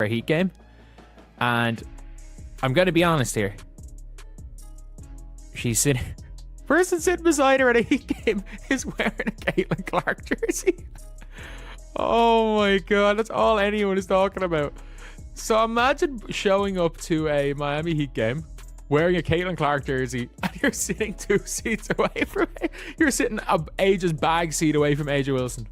a Heat game, and I'm going to be honest here. She's sitting... Person sitting beside her at a Heat game is wearing a Caitlin Clark jersey. Oh my god, that's all anyone is talking about. So imagine showing up to a Miami Heat game wearing a Caitlin Clark jersey and you're sitting 2 seats away from it. You're sitting Aja's bag seat away from Aja Wilson.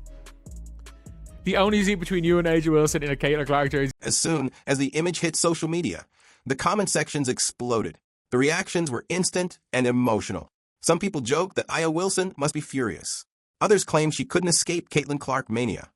The only seat between you and Aja Wilson in a Caitlin Clark jersey. As soon as the image hit social media, the comment sections exploded. The reactions were instant and emotional. Some people joked that Aya Wilson must be furious. Others claimed she couldn't escape Caitlin Clark mania.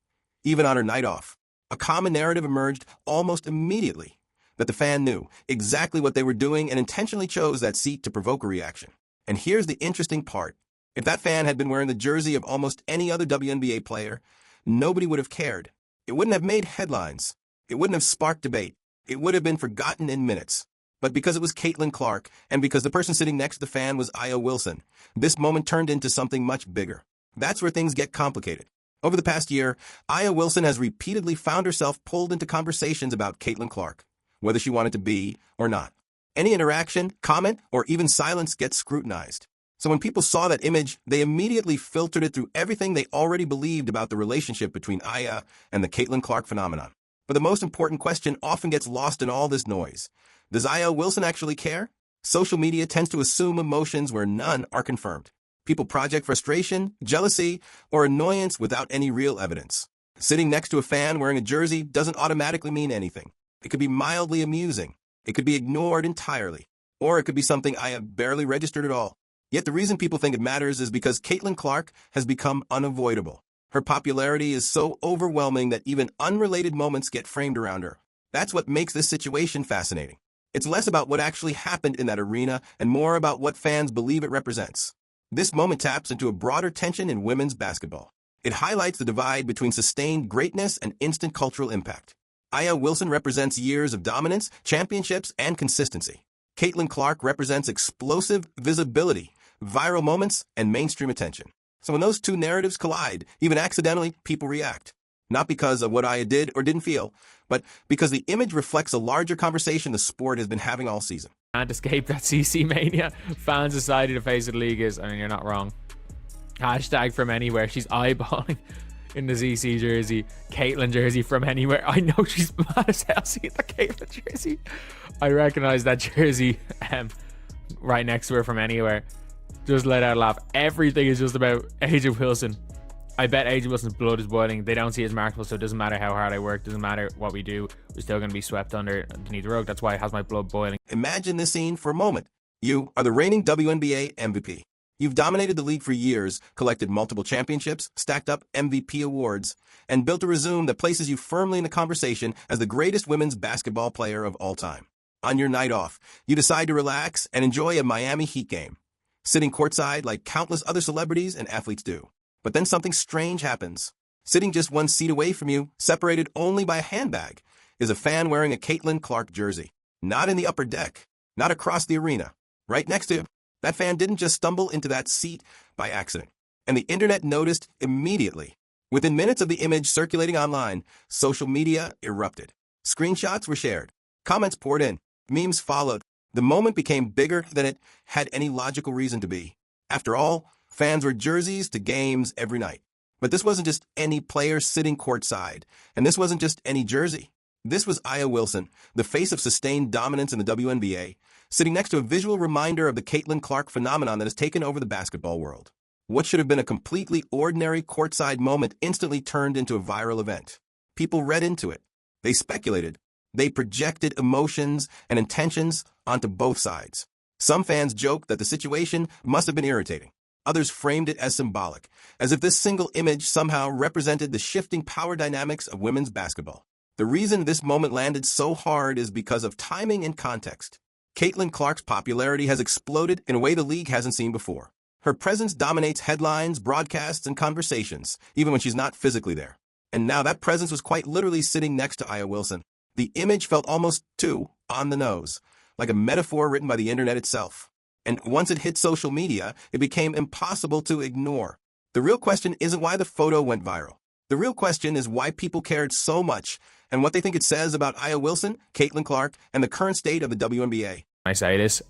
Even on her night off, a common narrative emerged almost immediately that the fan knew exactly what they were doing and intentionally chose that seat to provoke a reaction. And here's the interesting part. If that fan had been wearing the jersey of almost any other WNBA player, nobody would have cared. It wouldn't have made headlines. It wouldn't have sparked debate. It would have been forgotten in minutes. But because it was Caitlin Clark, and because the person sitting next to the fan was Aya Wilson, this moment turned into something much bigger. That's where things get complicated. Over the past year, Aya Wilson has repeatedly found herself pulled into conversations about Caitlin Clark, whether she wanted to be or not. Any interaction, comment, or even silence gets scrutinized. So when people saw that image, they immediately filtered it through everything they already believed about the relationship between Aya and the Caitlin Clark phenomenon. But the most important question often gets lost in all this noise. Does Aya Wilson actually care? Social media tends to assume emotions where none are confirmed. People project frustration, jealousy, or annoyance without any real evidence. Sitting next to a fan wearing a jersey doesn't automatically mean anything. It could be mildly amusing. It could be ignored entirely. Or it could be something Aya barely registered at all. Yet the reason people think it matters is because Caitlin Clark has become unavoidable. Her popularity is so overwhelming that even unrelated moments get framed around her. That's what makes this situation fascinating. It's less about what actually happened in that arena and more about what fans believe it represents. This moment taps into a broader tension in women's basketball. It highlights the divide between sustained greatness and instant cultural impact. Aya Wilson represents years of dominance, championships, and consistency. Caitlin Clark represents explosive visibility, viral moments, and mainstream attention. So when those two narratives collide, even accidentally, people react. Not because of what Aya did or didn't feel, but because the image reflects a larger conversation the sport has been having all season. Can't escape that CC mania. Fans decided the face of the league is, I mean, you're not wrong. Hashtag from anywhere. She's eyeballing in the ZC jersey, Caitlin jersey from anywhere. I know she's mad as hell seeing the Caitlin jersey. I recognize that jersey right next to her from anywhere. Just let out a laugh. Everything is just about Aja Wilson. I bet Aja Wilson's blood is boiling. They don't see it as marketable, so it doesn't matter how hard I work. Doesn't matter what we do. We're still going to be swept underneath the rug. That's why it has my blood boiling. Imagine this scene for a moment. You are the reigning WNBA MVP. You've dominated the league for years, collected multiple championships, stacked up MVP awards, and built a resume that places you firmly in the conversation as the greatest women's basketball player of all time. On your night off, you decide to relax and enjoy a Miami Heat game, sitting courtside like countless other celebrities and athletes do. But then something strange happens. Sitting just 1 seat away from you, separated only by a handbag, is a fan wearing a Caitlin Clark jersey. Not in the upper deck, not across the arena, right next to you. That fan didn't just stumble into that seat by accident. And the internet noticed immediately. Within minutes of the image circulating online, social media erupted. Screenshots were shared. Comments poured in. Memes followed. The moment became bigger than it had any logical reason to be. After all, fans were jerseys to games every night. But this wasn't just any player sitting courtside, and this wasn't just any jersey. This was Aya Wilson, the face of sustained dominance in the WNBA, sitting next to a visual reminder of the Caitlin Clark phenomenon that has taken over the basketball world. What should have been a completely ordinary courtside moment instantly turned into a viral event. People read into it. They speculated. They projected emotions and intentions onto both sides. Some fans joked that the situation must have been irritating. Others framed it as symbolic, as if this single image somehow represented the shifting power dynamics of women's basketball. The reason this moment landed so hard is because of timing and context. Caitlin Clark's popularity has exploded in a way the league hasn't seen before. Her presence dominates headlines, broadcasts, and conversations, even when she's not physically there. And now that presence was quite literally sitting next to Aya Wilson. The image felt almost too on the nose, like a metaphor written by the internet itself. And once it hit social media, it became impossible to ignore. The real question isn't why the photo went viral. The real question is why people cared so much and what they think it says about Aya Wilson, Caitlin Clark, and the current state of the WNBA. I say this,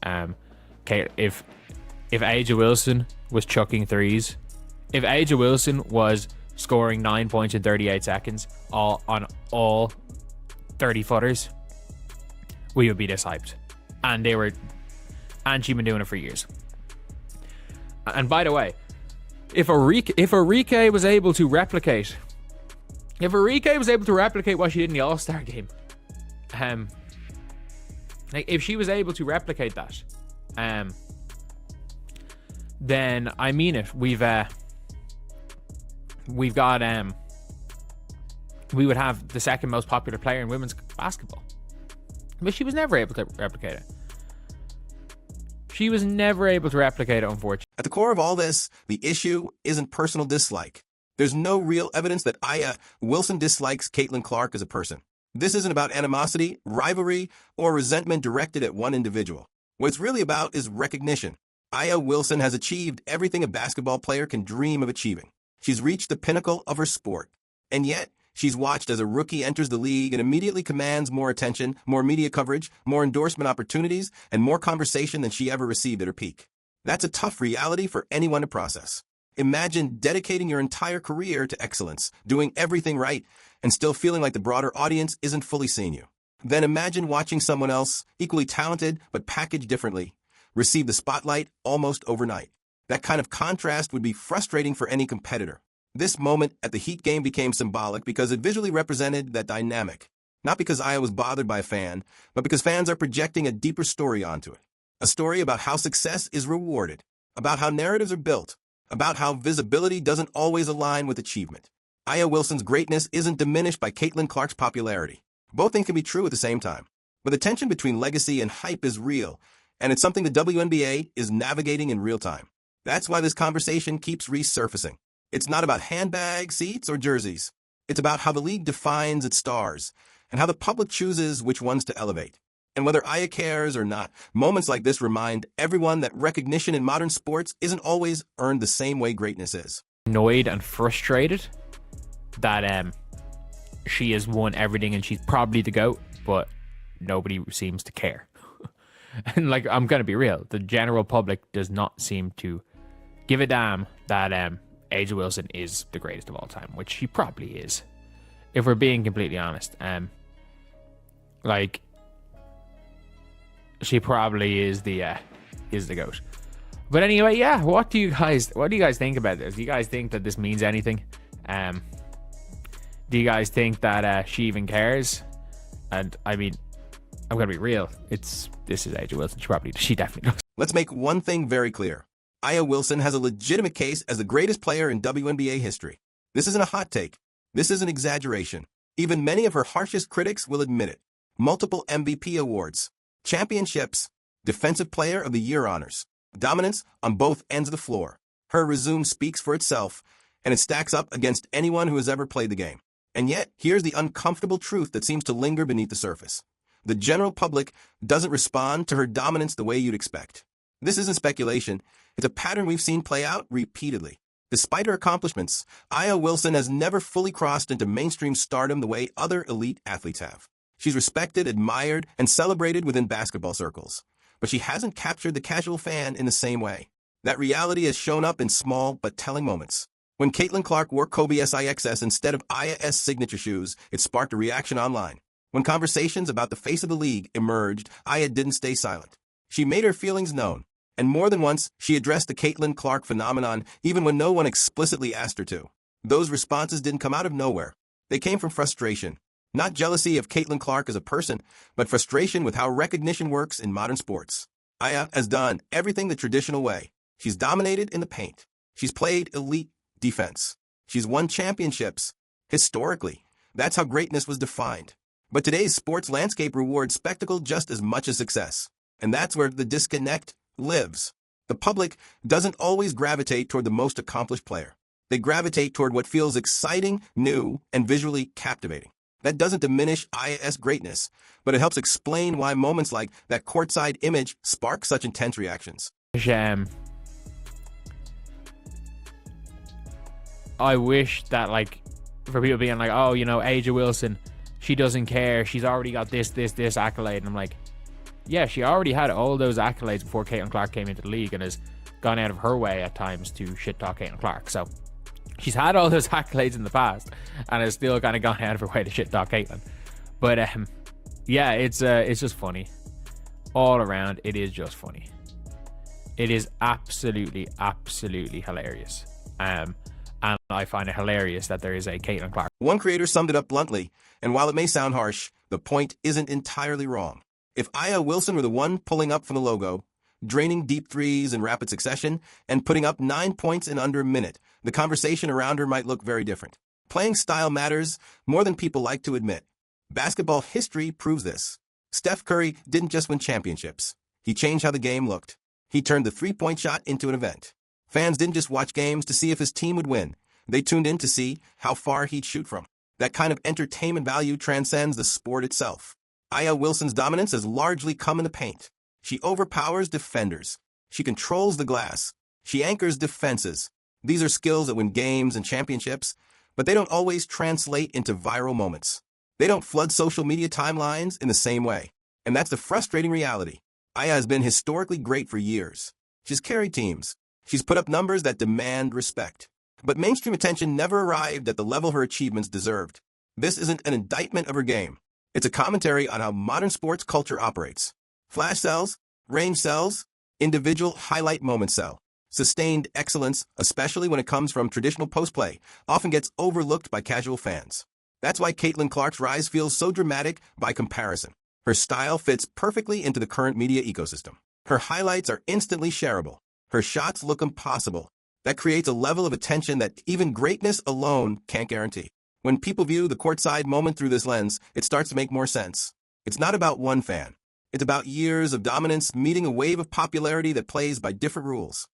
if A'ja Wilson was chucking threes, if A'ja Wilson was scoring 9 points in 38 seconds on all 30-footers, we would be this hyped. And she'd been doing it for years. And by the way, if Arike was able to replicate what she did in the All-Star game, like if she was able to replicate that, then I mean it. We would have the second most popular player in women's basketball. But she was never able to replicate it. Unfortunately. At the core of all this, the issue isn't personal dislike. There's no real evidence that Aya Wilson dislikes Caitlin Clark as a person. This isn't about animosity, rivalry, or resentment directed at one individual. What it's really about is recognition. Aya Wilson has achieved everything a basketball player can dream of achieving. She's reached the pinnacle of her sport. And yet, she's watched as a rookie enters the league and immediately commands more attention, more media coverage, more endorsement opportunities, and more conversation than she ever received at her peak. That's a tough reality for anyone to process. Imagine dedicating your entire career to excellence, doing everything right, and still feeling like the broader audience isn't fully seeing you. Then imagine watching someone else, equally talented but packaged differently, receive the spotlight almost overnight. That kind of contrast would be frustrating for any competitor. This moment at the Heat game became symbolic because it visually represented that dynamic. Not because Aya was bothered by a fan, but because fans are projecting a deeper story onto it. A story about how success is rewarded, about how narratives are built, about how visibility doesn't always align with achievement. Aya Wilson's greatness isn't diminished by Caitlin Clark's popularity. Both things can be true at the same time. But the tension between legacy and hype is real, and it's something the WNBA is navigating in real time. That's why this conversation keeps resurfacing. It's not about handbags, seats, or jerseys. It's about how the league defines its stars, and how the public chooses which ones to elevate. And whether Aya cares or not, moments like this remind everyone that recognition in modern sports isn't always earned the same way greatness is. Annoyed and frustrated that she has won everything and she's probably the GOAT, but nobody seems to care. And like, I'm gonna be real, the general public does not seem to give a damn that A'ja Wilson is the greatest of all time, which she probably is, if we're being completely honest. Like, she probably is the GOAT. But anyway, yeah, what do you guys think about this? Do you guys think that this means anything? Do you guys think that she even cares? And I mean, I'm gonna be real, this is A'ja Wilson. She definitely does. Let's make one thing very clear. Aya Wilson has a legitimate case as the greatest player in WNBA history. This isn't a hot take. This is an exaggeration. Even many of her harshest critics will admit it. Multiple MVP awards, championships, Defensive Player of the Year honors, dominance on both ends of the floor. Her resume speaks for itself, and it stacks up against anyone who has ever played the game. And yet, here's the uncomfortable truth that seems to linger beneath the surface. The general public doesn't respond to her dominance the way you'd expect. This isn't speculation. It's a pattern we've seen play out repeatedly. Despite her accomplishments, Aya Wilson has never fully crossed into mainstream stardom the way other elite athletes have. She's respected, admired, and celebrated within basketball circles, but she hasn't captured the casual fan in the same way. That reality has shown up in small but telling moments. When Caitlin Clark wore Kobe SIXS instead of Aya S signature shoes, it sparked a reaction online. When conversations about the face of the league emerged, Aya didn't stay silent. She made her feelings known. And more than once, she addressed the Caitlin Clark phenomenon even when no one explicitly asked her to. Those responses didn't come out of nowhere. They came from frustration. Not jealousy of Caitlin Clark as a person, but frustration with how recognition works in modern sports. Aya has done everything the traditional way. She's dominated in the paint. She's played elite defense. She's won championships. Historically, that's how greatness was defined. But today's sports landscape rewards spectacle just as much as success. And that's where the disconnect lives. The public doesn't always gravitate toward the most accomplished player. They gravitate toward what feels exciting, new, and visually captivating. That doesn't diminish Aya's greatness, but it helps explain why moments like that courtside image spark such intense reactions. I wish that, like, for people being like, oh, you know, A'ja Wilson, she doesn't care. She's already got this accolade. And I'm like, yeah, she already had all those accolades before Caitlin Clark came into the league and has gone out of her way at times to shit talk Caitlin Clark. So she's had all those accolades in the past and has still kind of gone out of her way to shit talk Caitlin. But yeah, it's just funny. All around, it is just funny. It is absolutely hilarious. And I find it hilarious that there is a Caitlin Clark. One creator summed it up bluntly, and while it may sound harsh, the point isn't entirely wrong. If Aya Wilson were the one pulling up from the logo, draining deep threes in rapid succession, and putting up 9 points in under a minute, the conversation around her might look very different. Playing style matters more than people like to admit. Basketball history proves this. Steph Curry didn't just win championships. He changed how the game looked. He turned the three-point shot into an event. Fans didn't just watch games to see if his team would win. They tuned in to see how far he'd shoot from. That kind of entertainment value transcends the sport itself. Aya Wilson's dominance has largely come in the paint. She overpowers defenders. She controls the glass. She anchors defenses. These are skills that win games and championships, but they don't always translate into viral moments. They don't flood social media timelines in the same way. And that's the frustrating reality. Aya has been historically great for years. She's carried teams. She's put up numbers that demand respect. But mainstream attention never arrived at the level her achievements deserved. This isn't an indictment of her game. It's a commentary on how modern sports culture operates. Flash sells, range sells, individual highlight moments sell. Sustained excellence, especially when it comes from traditional post-play, often gets overlooked by casual fans. That's why Caitlin Clark's rise feels so dramatic by comparison. Her style fits perfectly into the current media ecosystem. Her highlights are instantly shareable. Her shots look impossible. That creates a level of attention that even greatness alone can't guarantee. When people view the courtside moment through this lens, it starts to make more sense. It's not about one fan. It's about years of dominance meeting a wave of popularity that plays by different rules.